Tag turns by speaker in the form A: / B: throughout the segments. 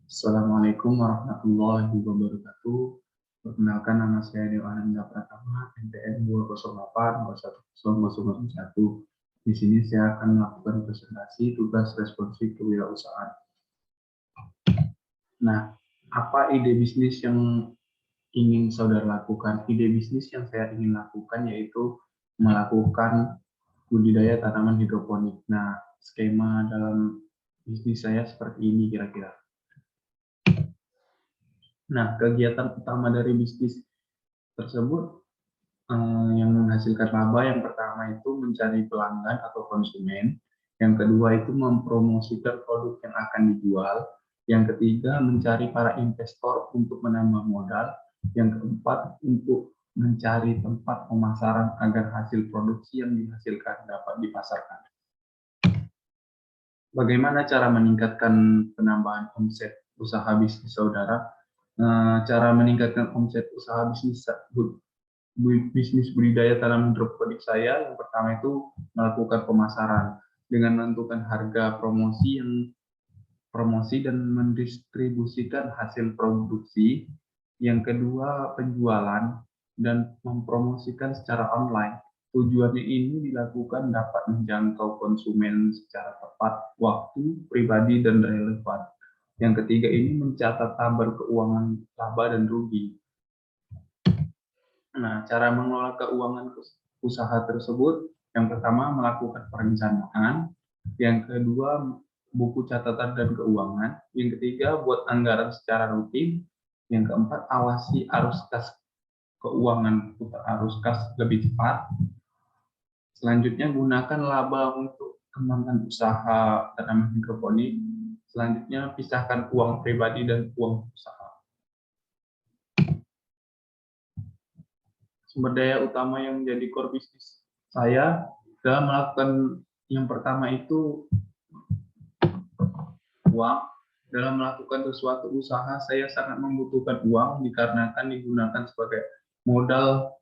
A: Assalamualaikum warahmatullahi wabarakatuh. Perkenalkan, nama saya Dewa Ananda Pratama, NPM 208-210-1. Di sini saya akan melakukan presentasi tugas responsif kewirausahaan. Nah, apa ide bisnis yang ingin saudara lakukan? Ide bisnis yang saya ingin lakukan yaitu melakukan budidaya tanaman hidroponik. Nah, skema dalam bisnis saya seperti ini kira-kira. Nah, kegiatan utama dari bisnis tersebut yang menghasilkan laba, yang pertama itu mencari pelanggan atau konsumen, yang kedua itu mempromosikan produk yang akan dijual, yang ketiga mencari para investor untuk menambah modal, yang keempat untuk mencari tempat pemasaran agar hasil produksi yang dihasilkan dapat dipasarkan. Bagaimana cara meningkatkan penambahan omset usaha bisnis saudara? Cara meningkatkan omset usaha bisnis budidaya tanaman hidroponik saya, yang pertama itu melakukan pemasaran dengan menentukan harga promosi dan mendistribusikan hasil produksi. Yang kedua, penjualan dan mempromosikan secara online. Tujuannya ini dilakukan dapat menjangkau konsumen secara tepat waktu, pribadi, dan relevan. Yang ketiga ini mencatat tabel keuangan laba dan rugi. Nah, cara mengelola keuangan usaha tersebut, yang pertama melakukan perencanaan, yang kedua buku catatan dan keuangan, yang ketiga buat anggaran secara rutin, yang keempat awasi arus kas keuangan putar arus kas lebih cepat. Selanjutnya gunakan laba untuk kembangkan usaha tanaman hidroponik. Selanjutnya pisahkan uang pribadi dan uang usaha. Sumber daya utama yang menjadi core bisnis saya dalam melakukan yang pertama itu uang. Dalam melakukan sesuatu usaha, saya sangat membutuhkan uang dikarenakan digunakan sebagai modal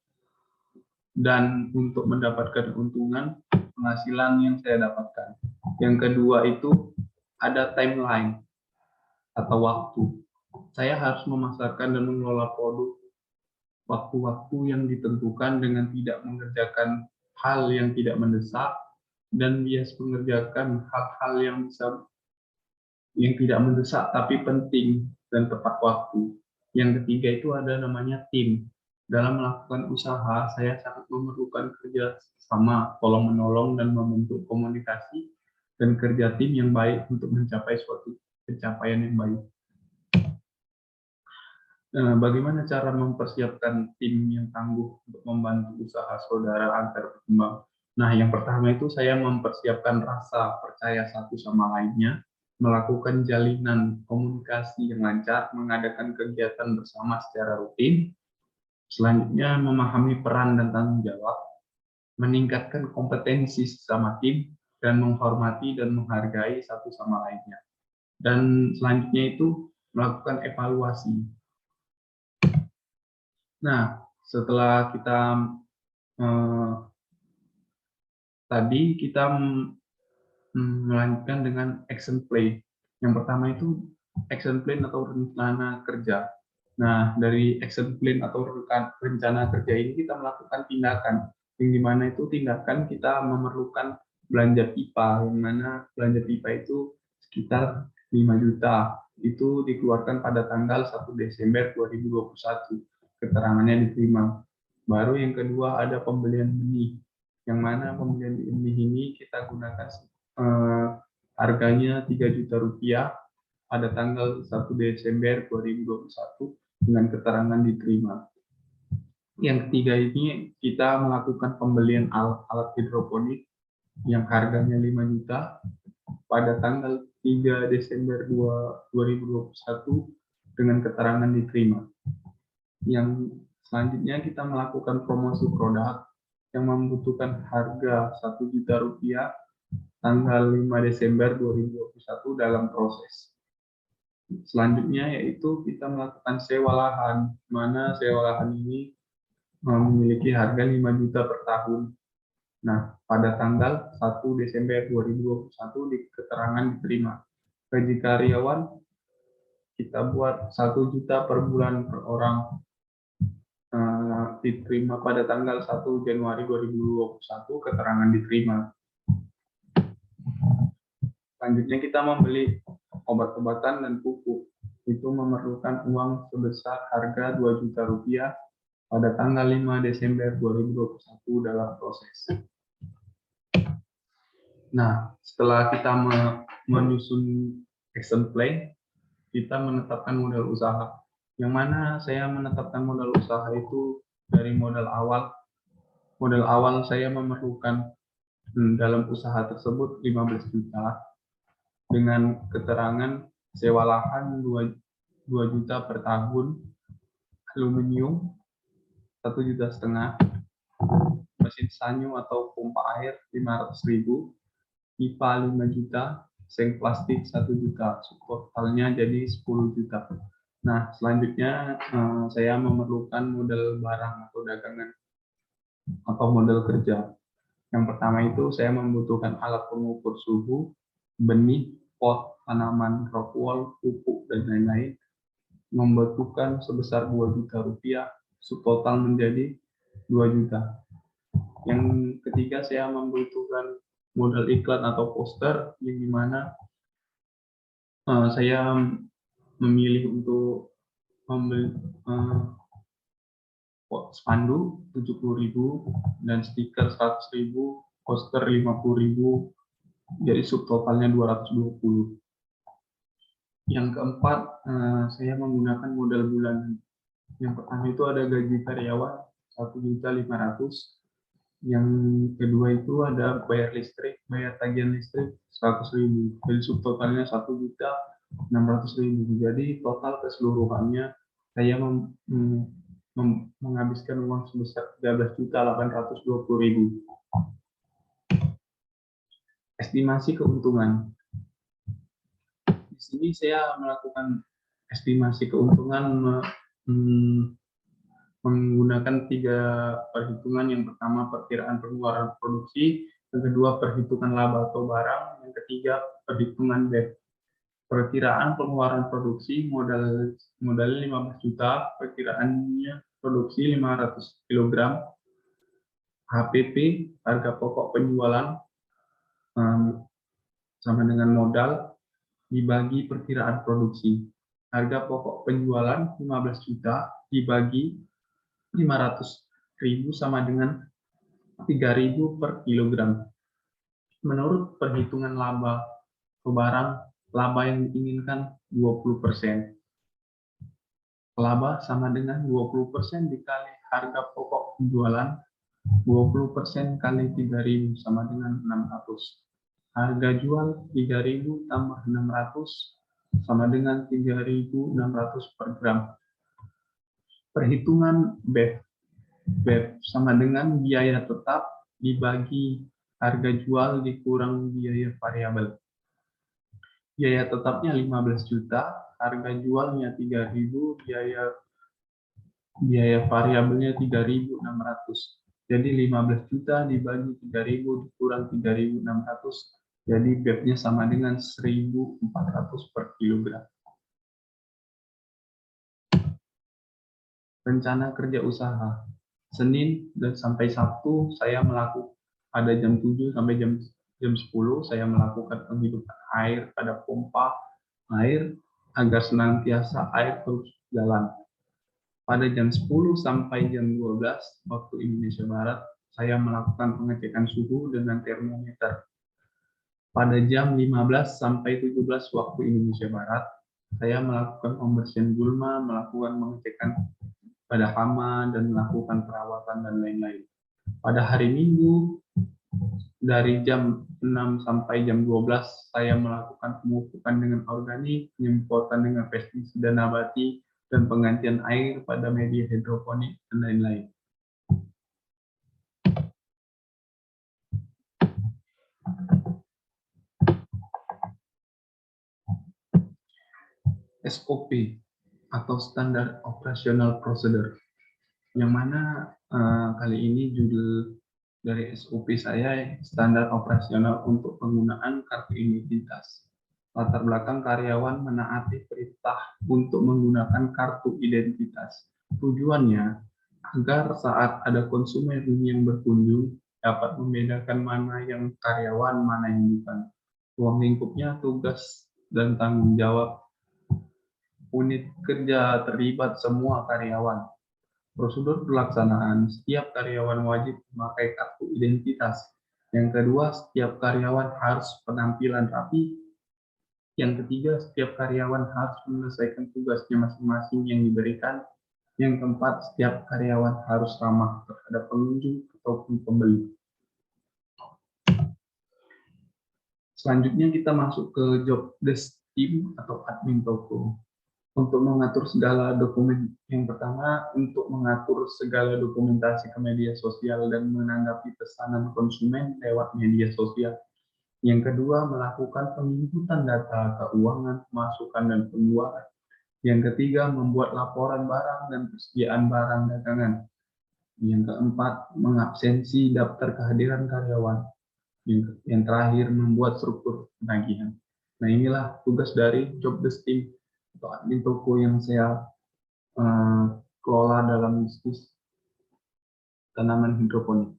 A: dan untuk mendapatkan keuntungan penghasilan yang saya dapatkan. Yang kedua itu ada timeline atau waktu. Saya harus memasarkan dan mengelola produk waktu-waktu yang ditentukan dengan tidak mengerjakan hal yang tidak mendesak dan bias mengerjakan hal-hal yang tidak mendesak tapi penting dan tepat waktu. Yang ketiga itu ada namanya tim. Dalam melakukan usaha, saya sangat memerlukan kerja sama, tolong-menolong, dan membentuk komunikasi dan kerja tim yang baik untuk mencapai suatu pencapaian yang baik. Bagaimana cara mempersiapkan tim yang tangguh untuk membantu usaha saudara agar berkembang? Nah, yang pertama itu saya mempersiapkan rasa percaya satu sama lainnya, melakukan jalinan komunikasi yang lancar, mengadakan kegiatan bersama secara rutin. Selanjutnya, memahami peran dan tanggung jawab, meningkatkan kompetensi sesama tim, dan menghormati dan menghargai satu sama lainnya. Dan selanjutnya itu melakukan evaluasi. Nah, setelah kita tadi kita melanjutkan dengan action plan. Yang pertama itu action plan atau rencana kerja. Nah, dari action plan atau rencana kerja ini kita melakukan tindakan. Yang dimana itu tindakan kita memerlukan belanja pipa, yang mana belanja pipa itu sekitar 5 juta. Itu dikeluarkan pada tanggal 1 Desember 2021. Keterangannya diterima. Baru yang kedua ada pembelian benih, yang mana pembelian benih ini kita gunakan harganya 3 juta rupiah pada tanggal 1 Desember 2021 dengan keterangan diterima. Yang ketiga ini kita melakukan pembelian alat hidroponik yang harganya 5 juta pada tanggal 3 Desember 2021 dengan keterangan diterima. Yang selanjutnya kita melakukan promosi produk yang membutuhkan harga 1 juta rupiah tanggal 5 Desember 2021 dalam proses. Selanjutnya yaitu kita melakukan sewa lahan, mana sewa lahan ini memiliki harga 5 juta per tahun. Nah, pada tanggal 1 Desember 2021 di keterangan diterima. Gaji karyawan kita buat 1 juta per bulan per orang, diterima pada tanggal 1 Januari 2021, keterangan diterima. Selanjutnya kita membeli obat-obatan dan pupuk. Itu memerlukan uang sebesar harga 2 juta rupiah pada tanggal 5 Desember 2021 dalam proses. Nah, setelah kita menyusun action plan, kita menetapkan modal usaha. Yang mana saya menetapkan modal usaha itu dari modal awal. Modal awal saya memerlukan dalam usaha tersebut 15 juta dengan keterangan sewa lahan 2 juta per tahun, aluminium 1,5 juta, mesin sanyu atau pompa air 500.000, pipa 5 juta, seng plastik 1 juta, totalnya jadi 10 juta. Nah, selanjutnya saya memerlukan modal barang atau dagangan atau modal kerja. Yang pertama itu saya membutuhkan alat pengukur suhu, benih, pot, tanaman, rock wool, pupuk, dan lain-lain. Membutuhkan sebesar 2 juta rupiah, subtotal menjadi 2 juta. Yang ketiga saya membutuhkan modal iklan atau poster, yang dimana saya memilih untuk membeli spanduk 70.000 dan stiker 100.000, poster 50.000, jadi subtotalnya 220. Yang keempat, saya menggunakan modal bulanan. Yang pertama itu ada gaji karyawan 1.500.000. Yang kedua itu ada bayar listrik, bayar tagihan listrik 100.000. Jadi subtotalnya 1.600.000. Jadi total keseluruhannya saya menghabiskan uang sebesar 13.820.000. Estimasi keuntungan. Di sini saya melakukan estimasi keuntungan menggunakan 3 perhitungan. Yang pertama perkiraan pengeluaran produksi, yang kedua perhitungan laba atau barang, yang ketiga perhitungan BEP. Perkiraan pengeluaran produksi modal 15 juta, perkiraannya produksi 500 kg, HPP harga pokok penjualan sama dengan modal dibagi perkiraan produksi. Harga pokok penjualan 15 juta dibagi 500.000 sama dengan 3.000 per kilogram. Menurut perhitungan laba per barang, laba yang diinginkan 20%. Laba sama dengan 20% dikali harga pokok penjualan, 20% kali 3.000 sama dengan 600. Harga jual 3.000 tambah 600 sama dengan 3.600 per gram. Perhitungan BEP. BEP sama dengan biaya tetap dibagi harga jual dikurang biaya variabel. Biaya tetapnya 15 juta, harga jualnya 3.000, biaya variabelnya 3.600. Jadi 15 juta dibagi 3.000 dikurang 3.600. Jadi BEP-nya sama dengan 1.400 per kilogram. Rencana kerja usaha. Senin dan sampai Sabtu saya melakukan pada jam 7 sampai jam 10 saya melakukan penghidupan air pada pompa air agar senantiasa air terus jalan. Pada jam 10 sampai jam 12 waktu Indonesia Barat saya melakukan pengecekan suhu dengan termometer. Pada jam 15 sampai 17 waktu Indonesia Barat, saya melakukan pembersihan gulma, melakukan pengecekan pada hama, dan melakukan perawatan dan lain-lain. Pada hari Minggu, dari jam 6 sampai jam 12, saya melakukan pemupukan dengan organik, penyemprotan dengan pestisida nabati, dan penggantian air pada media hidroponik, dan lain-lain. SOP atau Standard Operational Procedure, yang mana kali ini judul dari SOP saya standar operasional untuk penggunaan kartu identitas. Latar belakang karyawan menaati perintah sah untuk menggunakan kartu identitas. Tujuannya agar saat ada konsumen yang berkunjung dapat membedakan mana yang karyawan, mana yang bukan. Ruang lingkupnya tugas dan tanggung jawab unit kerja terlibat semua karyawan. Prosedur pelaksanaan, setiap karyawan wajib memakai kartu identitas. Yang kedua, setiap karyawan harus penampilan rapi. Yang ketiga, setiap karyawan harus menyelesaikan tugasnya masing-masing yang diberikan. Yang keempat, setiap karyawan harus ramah terhadap pengunjung ataupun pembeli. Selanjutnya kita masuk ke job desk team atau admin toko. Untuk mengatur segala dokumen, yang pertama untuk mengatur segala dokumentasi ke media sosial dan menanggapi pesanan konsumen lewat media sosial. Yang kedua, melakukan penginputan data keuangan, masukan dan pengeluaran. Yang ketiga, membuat laporan barang dan persediaan barang dagangan. Yang keempat, mengabsensi daftar kehadiran karyawan. Yang terakhir, membuat struktur penagihan. Nah, inilah tugas dari job desk team atau admin toko yang saya kelola dalam bisnis tanaman hidroponik.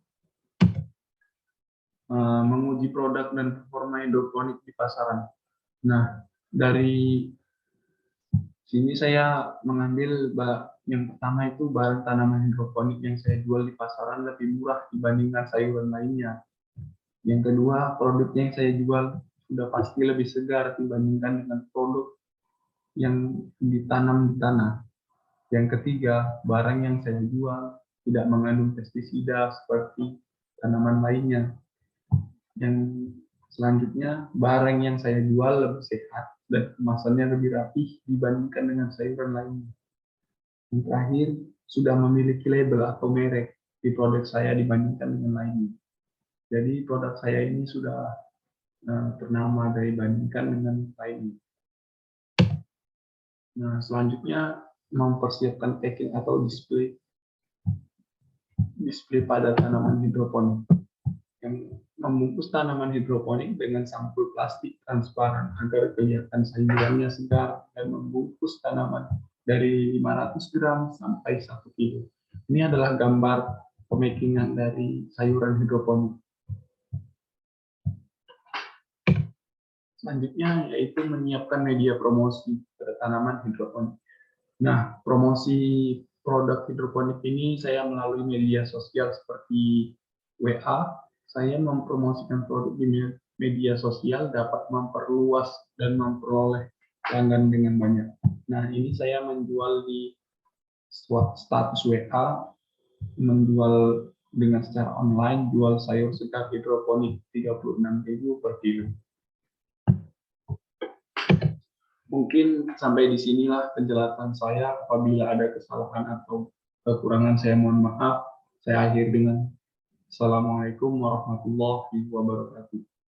A: Menguji produk dan performa hidroponik di pasaran. Nah, dari sini saya mengambil yang pertama itu barang tanaman hidroponik yang saya jual di pasaran lebih murah dibandingkan sayuran lainnya. Yang kedua, produknya yang saya jual sudah pasti lebih segar dibandingkan dengan produk yang ditanam di tanah. Yang ketiga, barang yang saya jual tidak mengandung pestisida seperti tanaman lainnya. Yang selanjutnya, barang yang saya jual lebih sehat dan kemasannya lebih rapih dibandingkan dengan sayuran lainnya. Yang terakhir, sudah memiliki label atau merek di produk saya dibandingkan dengan lainnya. Jadi produk saya ini sudah ternama dibandingkan dengan lainnya. Nah, selanjutnya mempersiapkan packing atau display pada tanaman hidroponik. Yang membungkus tanaman hidroponik dengan sampul plastik transparan agar kelihatan sayurannya segar dan membungkus tanaman dari 500 gram sampai 1 kilo. Ini adalah gambar pemakingan dari sayuran hidroponik. Selanjutnya yaitu menyiapkan media promosi pada tanaman hidroponik. Nah, promosi produk hidroponik ini saya melalui media sosial seperti WA. Saya mempromosikan produk di media sosial dapat memperluas dan memperoleh pelanggan dengan banyak. Nah, ini saya menjual di status WA, menjual dengan secara online, jual sayur segar hidroponik 36.000 per kilo. Mungkin sampai di sinilah penjelasan saya. Apabila ada kesalahan atau kekurangan, saya mohon maaf. Saya akhir dengan Assalamualaikum warahmatullahi wabarakatuh.